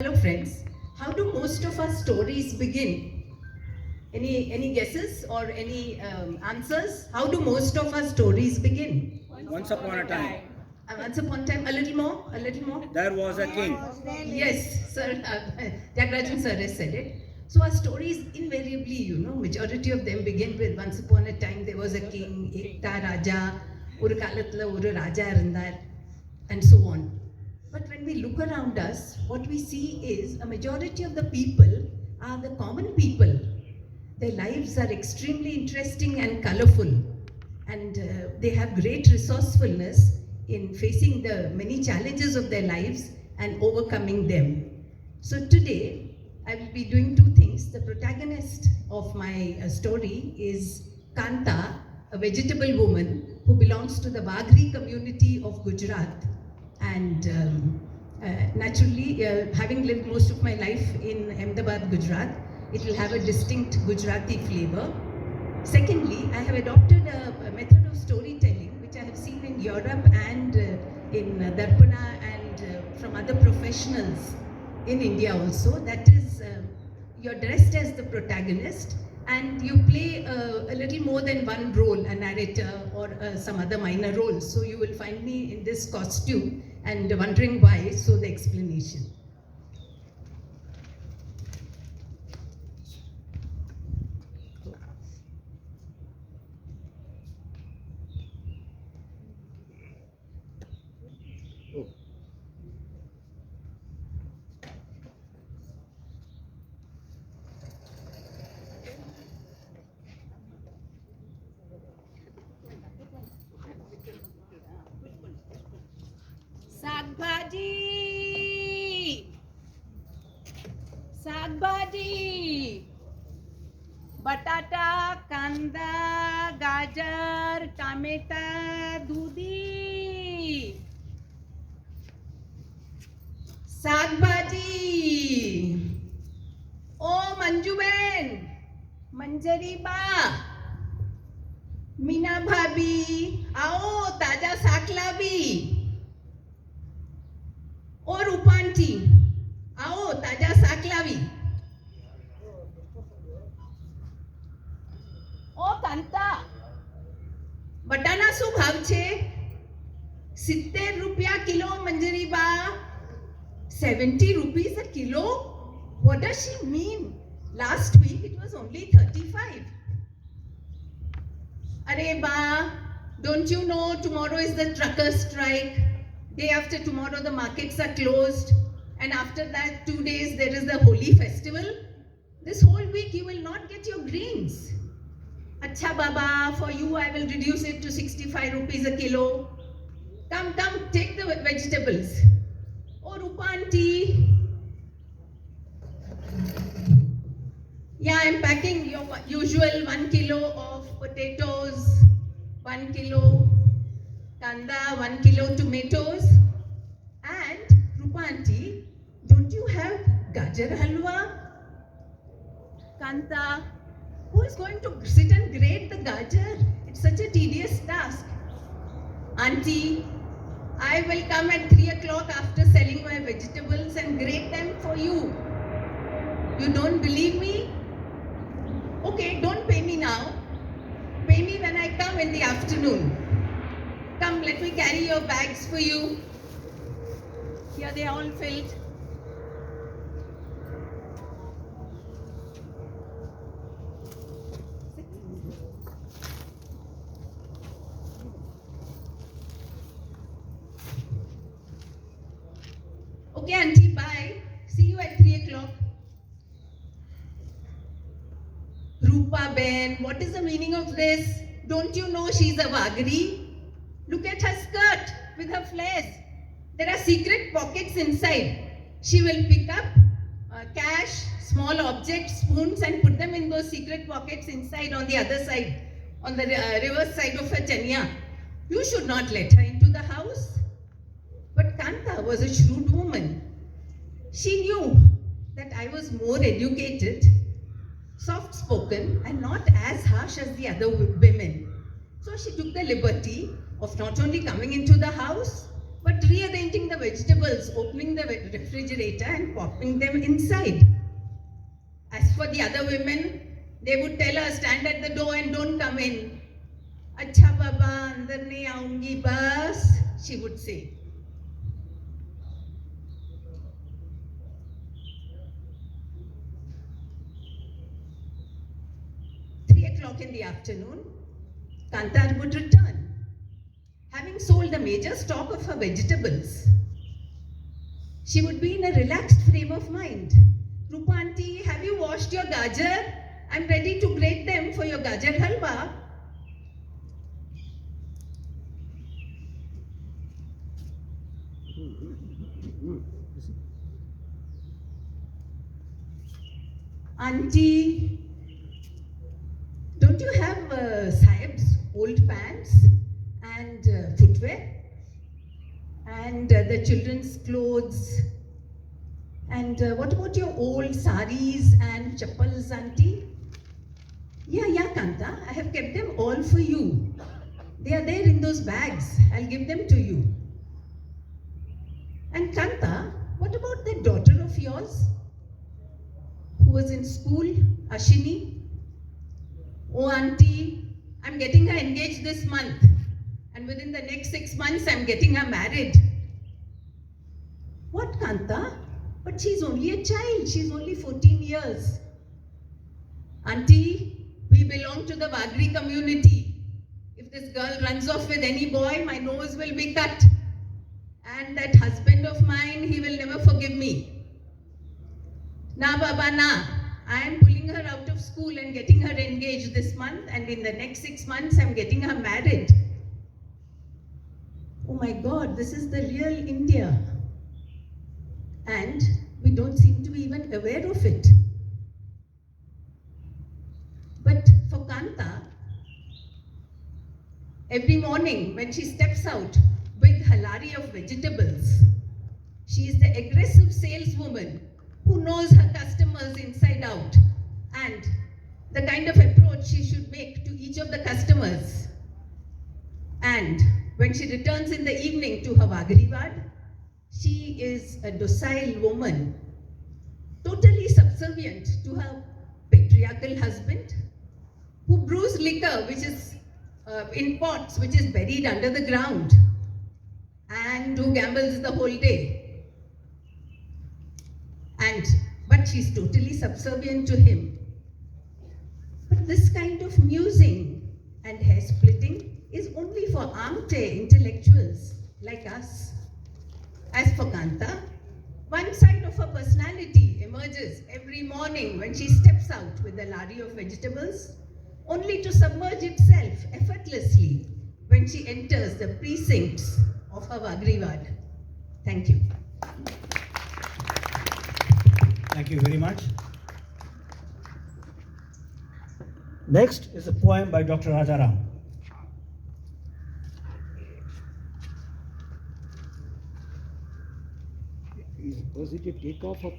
Hello friends, how do most of our stories begin? Any guesses or any answers? How do most of our stories begin? Once upon a time, Once upon a time, a little more, a little more. there was a king. Yes, sir, Thyagarajan sir has said it. So our stories invariably, majority of them begin with once upon a time there was a king, ekta raja, ஒரு காலத்துல ஒரு ராஜா இருந்தார், and so on. But when we look around us, what we see is a majority of the people are the common people. Their lives are extremely interesting and colorful, and they have great resourcefulness in facing the many challenges of their lives and overcoming them. So today, I will be doing two things. The protagonist of my story is Kanta, a vegetable woman who belongs to the Wagri community of Gujarat. And naturally, having lived most of my life in Ahmedabad, Gujarat, it will have a distinct Gujarati flavor. Secondly, I have adopted a method of storytelling which I have seen in Europe and in Darpana and from other professionals in India also. That is, you're dressed as the protagonist and you play a little more than one role, a narrator or some other minor role. So you will find me in this costume and wondering why, so the explanation. શાકભાજી બટાટા કાંદા ગાજર ટામેટા દૂધી શાકભાજી ઓ મંજુબેન મંજરી બા મીના ભાભી આવો તાજા શાક લાવી ઓ રૂપાંટી આવો તાજા શાક લાવી ઓ કાંતા બટાના શું ભાવ છે 70 રૂપિયા કિલો મંજરી બા 70 rupees a kilo? What does she mean? Last week it was only 35. Are ba, don't you know tomorrow is the trucker strike? Day after tomorrow the markets are closed. And after that 2 days there is the Holi festival. This whole week you will not get your greens. Acha baba, for you I will reduce it to 65 rupees a kilo. Come, take the vegetables. Oh, Rupa auntie. Yeah, I'm packing your usual 1 kilo of potatoes, 1 kilo kanda, 1 kilo tomatoes. And Rupa auntie, don't you have gajar halwa? Kanta, who is going to sit and grate the gajar? It's such a tedious task. Auntie, I will come at 3 o'clock after selling my vegetables and grate them for you. You don't believe me? Okay, don't pay me now. Pay me when I come in the afternoon. Come, let me carry your bags for you. Here they are all filled. Okay, auntie, bye. See you at 3 o'clock. Rupa Ben, what is the meaning of this? Don't you know she's a Wagri? Look at her skirt with her flares. There are secret pockets inside. She will pick up cash, small objects, spoons and put them in those secret pockets inside on the other side, on the reverse side of her chania. You should not let her into the house. But Kanta was a shrewd woman. She knew that I was more educated, soft-spoken and not as harsh as the other women. So she took the liberty of not only coming into the house, but rearranging the vegetables, opening the refrigerator and popping them inside. As for the other women, they would tell her, stand at the door and don't come in. Acha baba, andar nahi aungi bas, she would say. O'clock in the afternoon, Kantar would return, having sold the major stock of her vegetables. She would be in a relaxed frame of mind. Rupa auntie, have you washed your gajar? I'm ready to grate them for your gajar halwa. Auntie, don't you have Sahib's old pants and footwear and the children's clothes? And what about your old saris and chappals, auntie? Yeah, Kanta, I have kept them all for you. They are there in those bags. I'll give them to you. And Kanta, what about that daughter of yours who was in school, Ashini? Oh, auntie, I'm getting her engaged this month. And within the next 6 months, I'm getting her married. What, Kanta? But she's only a child. She's only 14 years. Auntie, we belong to the Wagri community. If this girl runs off with any boy, my nose will be cut. And that husband of mine, he will never forgive me. Na, Baba, na. I am pulling her out of school and getting her engaged this month, and in the next 6 months, I'm getting her married. Oh my God, this is the real India. And we don't seem to be even aware of it. But for Kanta, every morning when she steps out with her lari of vegetables, she is the aggressive saleswoman who knows her customers inside out and the kind of approach she should make to each of the customers. And when she returns in the evening to her Wagriwad, she is a docile woman, totally subservient to her patriarchal husband, who brews liquor which is in pots which is buried under the ground, and who gambles the whole day. But she's totally subservient to him. But this kind of musing and hair splitting is only for armchair intellectuals like us. As for Kanta, one side of her personality emerges every morning when she steps out with a lari of vegetables, only to submerge itself effortlessly when she enters the precincts of her Wagriwad. Thank you. Thank you very much. Next is a poem by Dr. Rajaram. Was it a takeoff of